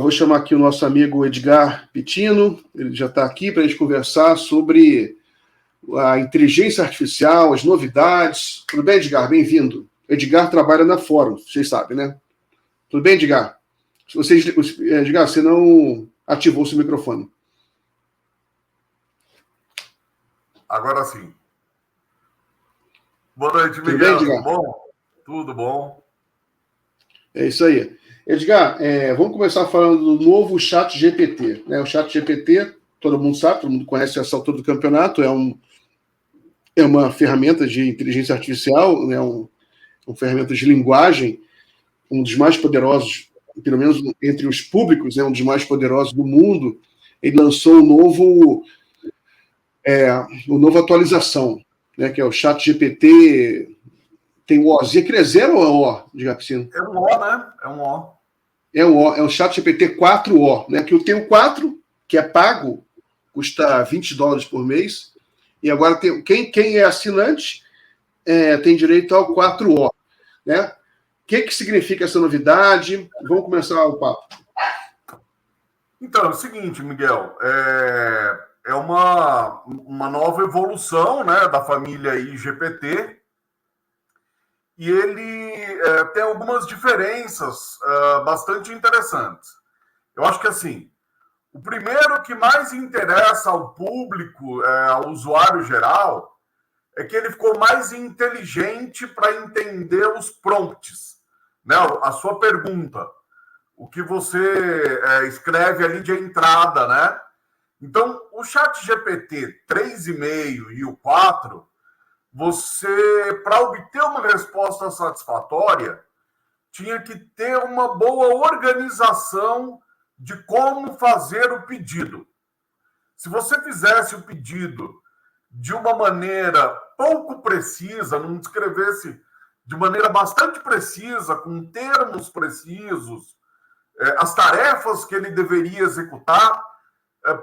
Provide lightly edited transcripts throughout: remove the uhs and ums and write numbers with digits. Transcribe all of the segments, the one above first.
vou chamar aqui o nosso amigo Edgar Pitino, ele já está aqui para a gente conversar sobre a inteligência artificial, as novidades. Tudo bem, Edgar? Bem-vindo. Edgar trabalha na Fórum, vocês sabem, né? Tudo bem, Edgar? Edgar, você não ativou seu microfone. Agora sim. Boa noite, Miguel. Tudo bem, Edgar? Tudo bom? Tudo bom. É isso aí. Edgar, vamos começar falando do novo ChatGPT. Né? O ChatGPT, todo mundo sabe, todo mundo conhece essa altura do campeonato, é uma ferramenta de inteligência artificial, né? Uma ferramenta de linguagem, um dos mais poderosos, pelo menos entre os públicos, um dos mais poderosos do mundo. Ele lançou o novo atualização, né? Que é o ChatGPT. Tem o Ozinho, aquele é 0 ou é O, de Gapsino? É um O, né? É um O. É o ChatGPT 4O, né? Que eu tenho 4, que é pago, custa $20 por mês. E agora quem é assinante tem direito ao 4O, né? O que significa essa novidade? Vamos começar o papo. Então, é o seguinte, Miguel, é uma nova evolução, né, da família GPT, e ele tem algumas diferenças bastante interessantes. Eu acho que, assim, o primeiro que mais interessa ao público, ao usuário geral, é que ele ficou mais inteligente para entender os prompts, né, a sua pergunta, o que você escreve ali de entrada, né? Então, o ChatGPT 3,5 e o 4, você, para obter uma resposta satisfatória, tinha que ter uma boa organização de como fazer o pedido. Se você fizesse o pedido de uma maneira pouco precisa, não escrevesse de maneira bastante precisa, com termos precisos, as tarefas que ele deveria executar,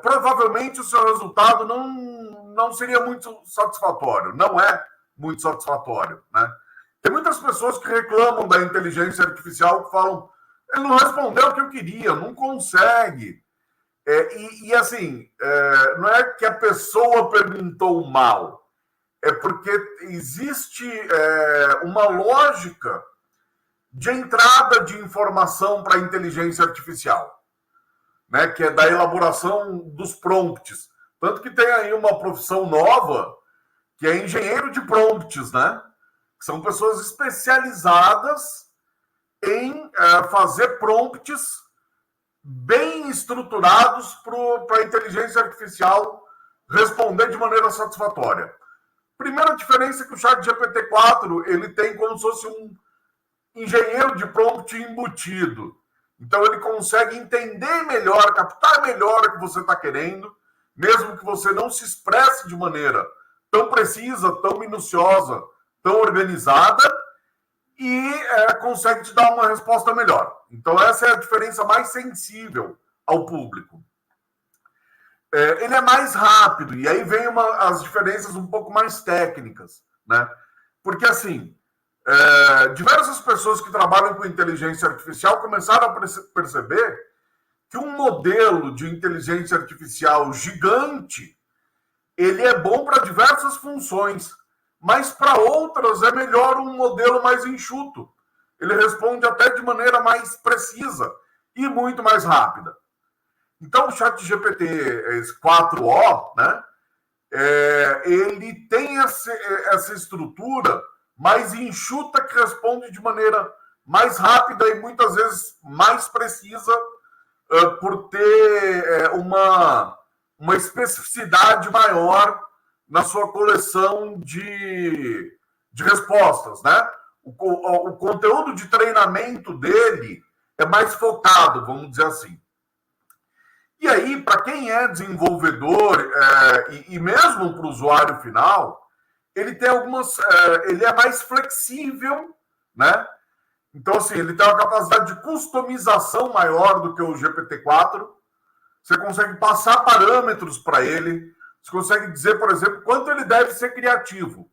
provavelmente o seu resultado não seria muito satisfatório. Não é muito satisfatório, né? Tem muitas pessoas que reclamam da inteligência artificial, que falam, ele não respondeu o que eu queria, não consegue. Assim, não é que a pessoa perguntou mal, é porque existe uma lógica de entrada de informação para a inteligência artificial, né, que é da elaboração dos prompts. Tanto que tem aí uma profissão nova, que é engenheiro de prompts, né? Que são pessoas especializadas em fazer prompts bem estruturados para a inteligência artificial responder de maneira satisfatória. Primeira diferença é que o ChatGPT-4 ele tem como se fosse um engenheiro de prompt embutido. Então, ele consegue entender melhor, captar melhor o que você está querendo, mesmo que você não se expresse de maneira tão precisa, tão minuciosa, tão organizada, e consegue te dar uma resposta melhor. Então, essa é a diferença mais sensível ao público. Ele é mais rápido, e aí vem as diferenças um pouco mais técnicas, né? Porque, assim, diversas pessoas que trabalham com inteligência artificial começaram a perceber que um modelo de inteligência artificial gigante, ele é bom para diversas funções, mas para outras é melhor um modelo mais enxuto. Ele responde até de maneira mais precisa e muito mais rápida. Então, o ChatGPT 4O, né, ele tem essa estrutura mais enxuta, que responde de maneira mais rápida e muitas vezes mais precisa, por ter uma especificidade maior na sua coleção de respostas, né? O conteúdo de treinamento dele é mais focado, vamos dizer assim. E aí, para quem é desenvolvedor e mesmo para o usuário final, ele tem ele é mais flexível, né? Então, assim, ele tem uma capacidade de customização maior do que o GPT-4. Você consegue passar parâmetros para ele. Você consegue dizer, por exemplo, quanto ele deve ser criativo,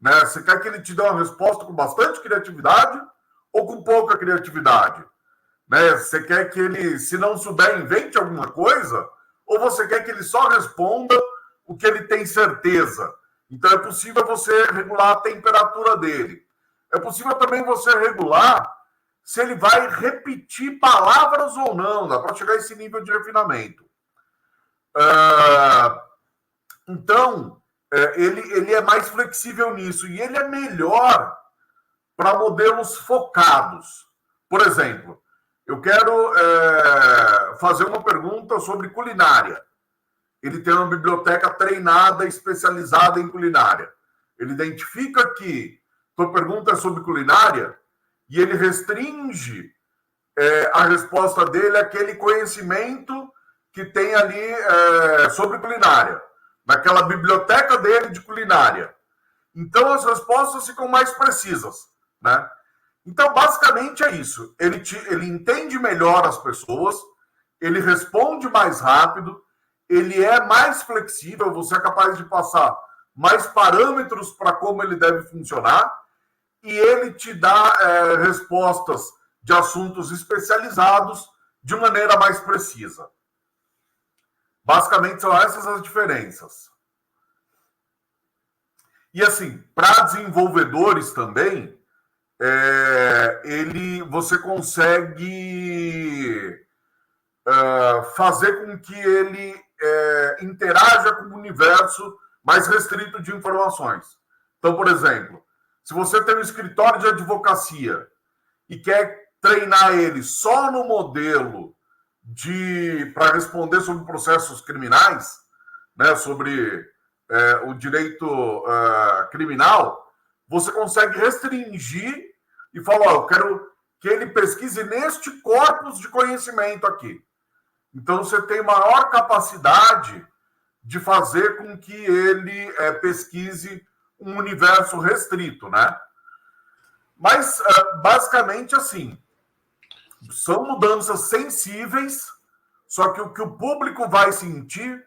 né? Você quer que ele te dê uma resposta com bastante criatividade ou com pouca criatividade, né? Você quer que ele, se não souber, invente alguma coisa? Ou você quer que ele só responda o que ele tem certeza? Então, é possível você regular a temperatura dele. É possível também você regular se ele vai repetir palavras ou não. Dá para chegar a esse nível de refinamento. Então, ele é mais flexível nisso. E ele é melhor para modelos focados. Por exemplo, eu quero fazer uma pergunta sobre culinária. Ele tem uma biblioteca treinada, especializada em culinária. Ele identifica que tua pergunta é sobre culinária e ele restringe a resposta dele àquele conhecimento que tem ali sobre culinária, naquela biblioteca dele de culinária. Então, as respostas ficam mais precisas, né? Então, basicamente é isso. Ele entende melhor as pessoas, ele responde mais rápido, ele é mais flexível, você é capaz de passar mais parâmetros para como ele deve funcionar, e ele te dá respostas de assuntos especializados de maneira mais precisa. Basicamente, são essas as diferenças. E assim, para desenvolvedores também, você consegue fazer com que ele interaja com o universo mais restrito de informações. Então, por exemplo, se você tem um escritório de advocacia e quer treinar ele só no modelo para responder sobre processos criminais, né, sobre o direito criminal, você consegue restringir e falar, eu quero que ele pesquise neste corpus de conhecimento aqui. Então, você tem maior capacidade de fazer com que ele pesquise um universo restrito, né? Mas, basicamente, assim, são mudanças sensíveis, só que o que o público vai sentir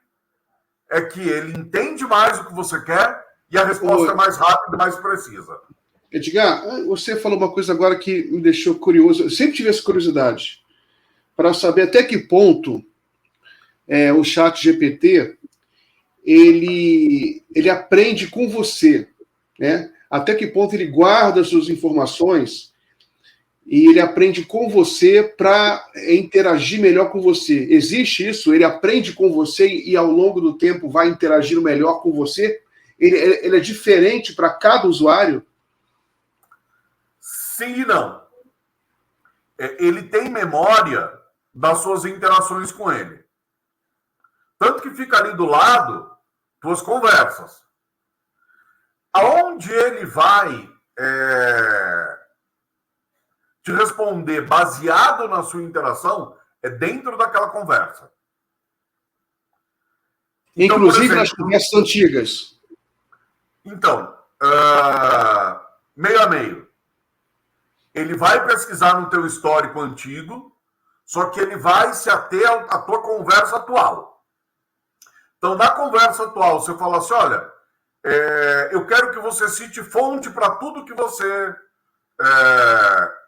é que ele entende mais o que você quer e a resposta é mais rápida e mais precisa. Edgar, você falou uma coisa agora que me deixou curioso. Eu sempre tive essa curiosidade para saber até que ponto o ChatGPT ele aprende com você, né? Até que ponto ele guarda suas informações e ele aprende com você para interagir melhor com você. Existe isso? Ele aprende com você e ao longo do tempo vai interagir melhor com você? Ele é diferente para cada usuário? Sim e não. Ele tem memória das suas interações com ele. Tanto que fica ali do lado tuas conversas. Aonde ele vai te responder baseado na sua interação é dentro daquela conversa. Então, inclusive nas conversas antigas. Então, meio a meio. Ele vai pesquisar no teu histórico antigo, só que ele vai se ater à tua conversa atual. Então, na conversa atual, você fala assim, olha, eu quero que você cite fonte para tudo que você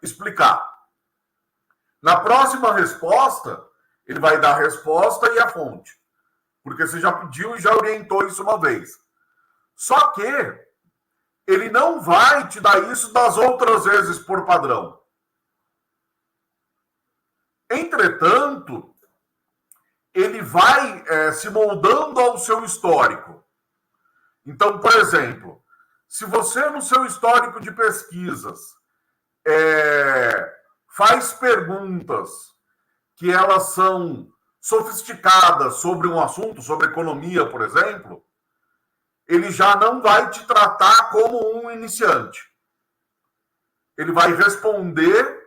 explicar. Na próxima resposta, ele vai dar a resposta e a fonte. Porque você já pediu e já orientou isso uma vez. Só que ele não vai te dar isso das outras vezes por padrão. Entretanto, ele vai se moldando ao seu histórico. Então, por exemplo, se você no seu histórico de pesquisas faz perguntas que elas são sofisticadas sobre um assunto, sobre economia, por exemplo, ele já não vai te tratar como um iniciante. Ele vai responder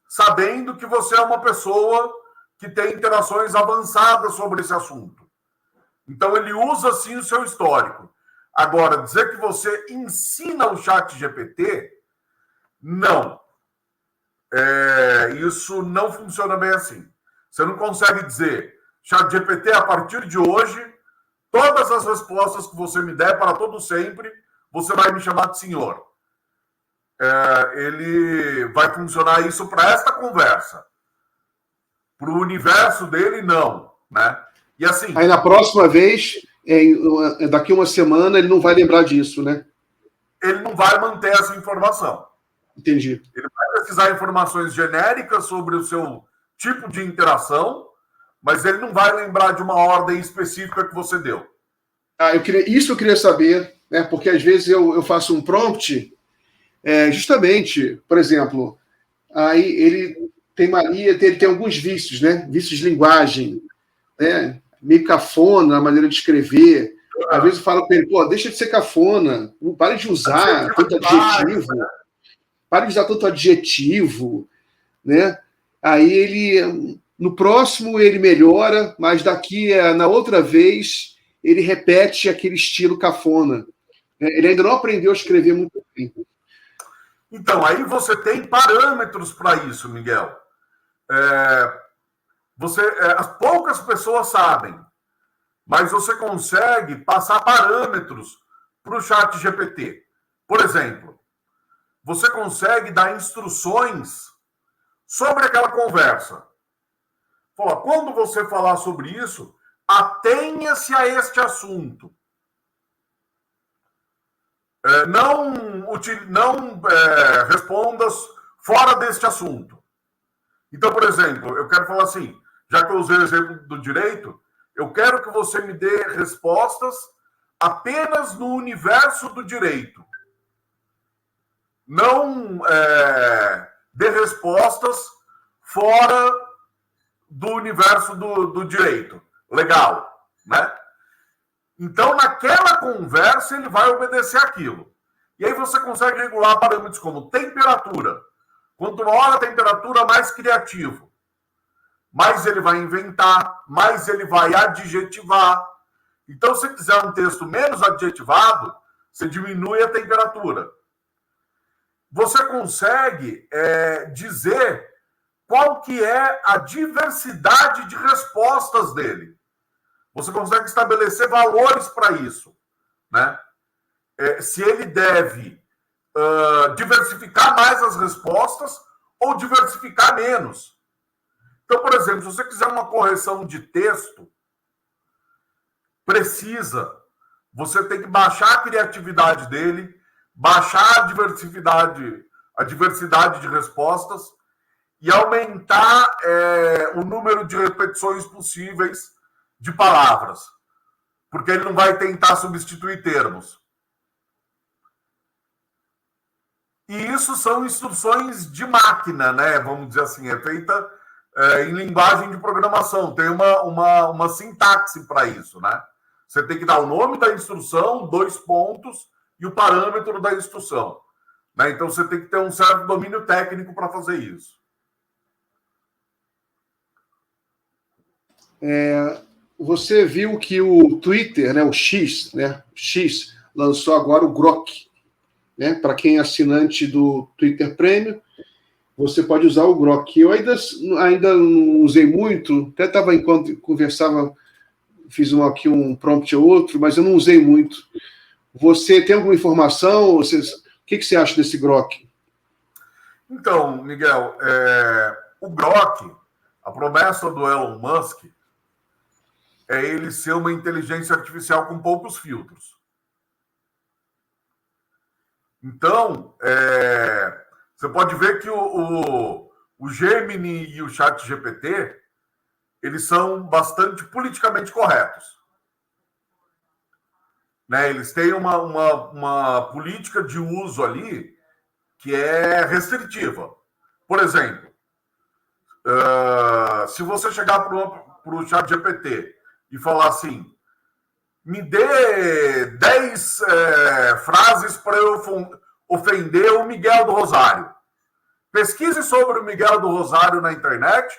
sabendo que você é uma pessoa que tem interações avançadas sobre esse assunto. Então, ele usa, sim, o seu histórico. Agora, dizer que você ensina o ChatGPT, não. Isso não funciona bem assim. Você não consegue dizer, ChatGPT, a partir de hoje, todas as respostas que você me der para todo sempre, você vai me chamar de senhor. Ele vai funcionar isso para esta conversa. Para o universo dele, não, né? E assim... Aí na próxima vez, daqui uma semana, ele não vai lembrar disso, né? Ele não vai manter essa informação. Entendi. Ele vai precisar de informações genéricas sobre o seu tipo de interação, mas ele não vai lembrar de uma ordem específica que você deu. Isso eu queria saber, né? Porque às vezes eu faço um prompt, justamente, por exemplo, aí ele tem mania, ele tem alguns vícios, né? Vícios de linguagem, né? Meio cafona na maneira de escrever. Às vezes eu falo para ele, pô, deixa de ser cafona, pare de usar tanto adjetivo, pare de usar tanto adjetivo, né? Aí ele, no próximo ele melhora, mas na outra vez ele repete aquele estilo cafona. Ele ainda não aprendeu a escrever muito bem. Então, aí você tem parâmetros para isso, Miguel. Poucas pessoas sabem, mas você consegue passar parâmetros para o chat GPT. Por exemplo, você consegue dar instruções sobre aquela conversa. Fala, quando você falar sobre isso, atenha-se a este assunto. Não respondas fora deste assunto. Então, por exemplo, eu quero falar assim, já que eu usei o exemplo do direito, eu quero que você me dê respostas apenas no universo do direito. Não dê respostas fora do universo do direito. Legal, né? Então, naquela conversa, ele vai obedecer aquilo. E aí você consegue regular parâmetros como temperatura. Quanto maior a temperatura, mais criativo. Mais ele vai inventar, mais ele vai adjetivar. Então, se quiser um texto menos adjetivado, você diminui a temperatura. Você consegue dizer qual que é a diversidade de respostas dele. Você consegue estabelecer valores para isso, né? Se ele deve diversificar mais as respostas ou diversificar menos. Então, por exemplo, se você quiser uma correção de texto precisa, você tem que baixar a criatividade dele, baixar a diversidade de respostas e aumentar o número de repetições possíveis de palavras, porque ele não vai tentar substituir termos. E isso são instruções de máquina, né? Vamos dizer assim, é feita em linguagem de programação, tem uma sintaxe para isso, né? Você tem que dar o nome da instrução, 2 pontos e o parâmetro da instrução, né? Então você tem que ter um certo domínio técnico para fazer isso. Você viu que o Twitter, né, o X, lançou agora o Grok, né? Para quem é assinante do Twitter Premium, você pode usar o Grok. Eu ainda não usei muito, até estava enquanto conversava, fiz aqui um prompt ou outro, mas eu não usei muito. Você tem alguma informação? O que você acha desse Grok? Então, Miguel, o Grok, a promessa do Elon Musk é ele ser uma inteligência artificial com poucos filtros. Então, você pode ver que o Gemini e o ChatGPT, eles são bastante politicamente corretos. Né? Eles têm uma política de uso ali que é restritiva. Por exemplo, se você chegar para o ChatGPT e falar assim, me dê 10 frases para eu ofender o Miguel do Rosário. Pesquise sobre o Miguel do Rosário na internet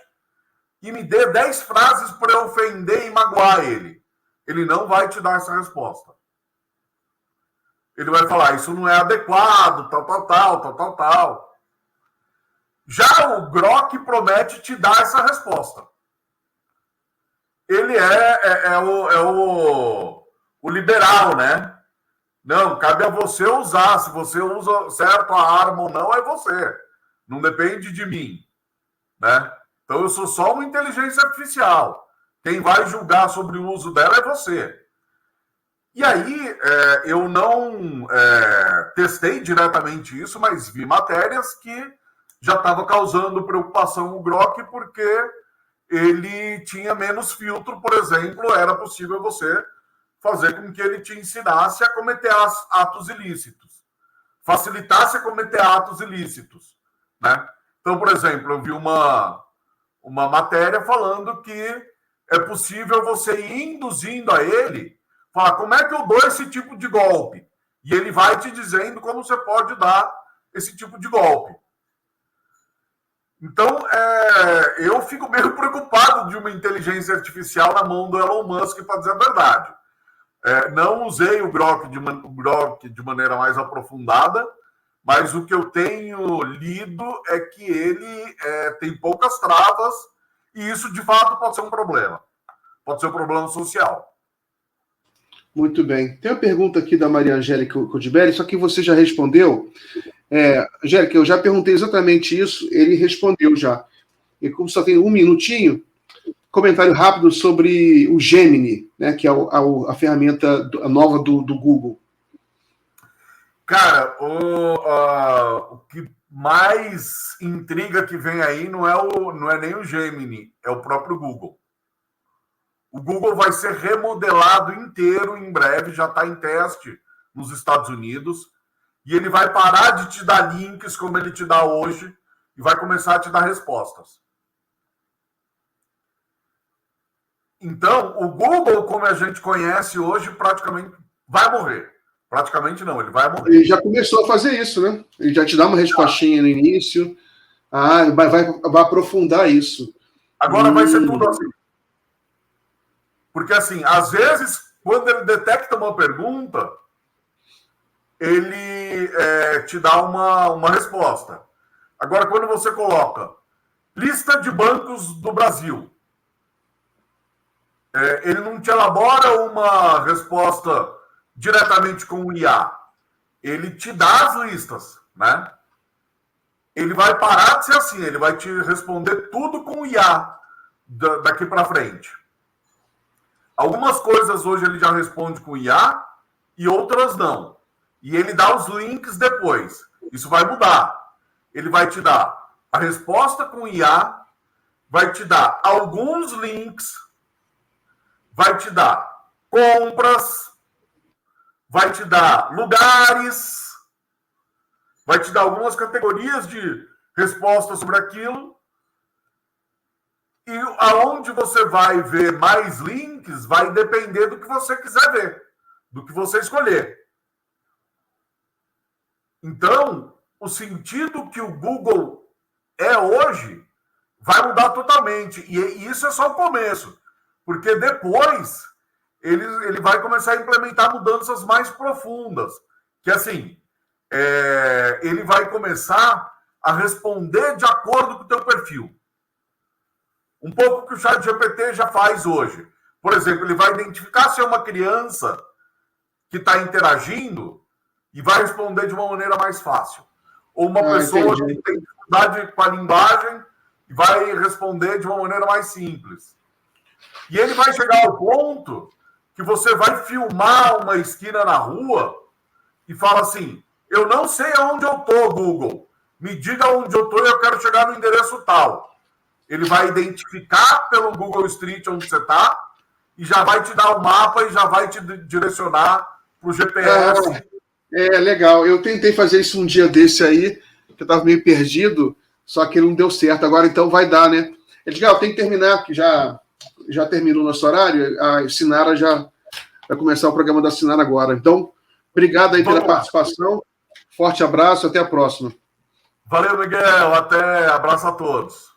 e me dê 10 frases para eu ofender e magoar ele. Ele não vai te dar essa resposta. Ele vai falar, isso não é adequado, tal. Já o Grok promete te dar essa resposta. Ele é o liberal, né? Não, cabe a você usar. Se você usa certo a arma ou não, é você. Não depende de mim, né? Então, eu sou só uma inteligência artificial. Quem vai julgar sobre o uso dela é você. E aí, eu não testei diretamente isso, mas vi matérias que já estava causando preocupação o Grok, porque ele tinha menos filtro, por exemplo, era possível você fazer com que ele te ensinasse a cometer atos ilícitos, facilitasse a cometer atos ilícitos, né? Então, por exemplo, eu vi uma matéria falando que é possível você ir induzindo a ele, falar como é que eu dou esse tipo de golpe, e ele vai te dizendo como você pode dar esse tipo de golpe. Então, eu fico meio preocupado de uma inteligência artificial na mão do Elon Musk, para dizer a verdade. Não usei o Grok de maneira mais aprofundada, mas o que eu tenho lido é que ele tem poucas travas, e isso, de fato, pode ser um problema. Pode ser um problema social. Muito bem. Tem uma pergunta aqui da Maria Angélica Codibelli, só que você já respondeu. Angélica, eu já perguntei exatamente isso, ele respondeu já. E como só tem um minutinho, comentário rápido sobre o Gemini, né, que é a ferramenta nova do Google. Cara, o que mais intriga que vem aí não é nem o Gemini, é o próprio Google. O Google vai ser remodelado inteiro em breve, já está em teste nos Estados Unidos, e ele vai parar de te dar links como ele te dá hoje e vai começar a te dar respostas. Então, o Google, como a gente conhece hoje, praticamente vai morrer. Praticamente não, ele vai morrer. Ele já começou a fazer isso, né? Ele já te dá uma respostinha no início. Vai aprofundar isso. Agora vai ser tudo assim. Porque, assim, às vezes, quando ele detecta uma pergunta, ele te dá uma resposta. Agora, quando você coloca lista de bancos do Brasil, ele não te elabora uma resposta diretamente com o IA. Ele te dá as listas, né? Ele vai parar de ser assim, ele vai te responder tudo com o IA daqui para frente. Algumas coisas hoje ele já responde com IA e outras não. E ele dá os links depois. Isso vai mudar. Ele vai te dar a resposta com IA, vai te dar alguns links, vai te dar compras, vai te dar lugares, vai te dar algumas categorias de respostas sobre aquilo. E aonde você vai ver mais links vai depender do que você quiser ver, do que você escolher. Então, o sentido que o Google é hoje vai mudar totalmente. E isso é só o começo. Porque depois ele vai começar a implementar mudanças mais profundas. Que assim, ele vai começar a responder de acordo com o teu perfil. Um pouco que o ChatGPT já faz hoje. Por exemplo, ele vai identificar se é uma criança que está interagindo e vai responder de uma maneira mais fácil. Ou uma pessoa que tem dificuldade com a linguagem e vai responder de uma maneira mais simples. E ele vai chegar ao ponto que você vai filmar uma esquina na rua e fala assim, eu não sei aonde eu estou, Google. Me diga onde eu estou e eu quero chegar no endereço tal. Ele vai identificar pelo Google Street onde você está e já vai te dar o mapa e já vai te direcionar para o GPS. Legal. Eu tentei fazer isso um dia desse aí, que eu estava meio perdido, só que não deu certo. Agora, então, vai dar, né? Edgar, eu tenho que terminar, que já terminou o nosso horário. A Sinara já vai começar o programa da Sinara agora. Então, obrigado aí pela participação. Forte abraço, até a próxima. Valeu, Miguel. Até. Abraço a todos.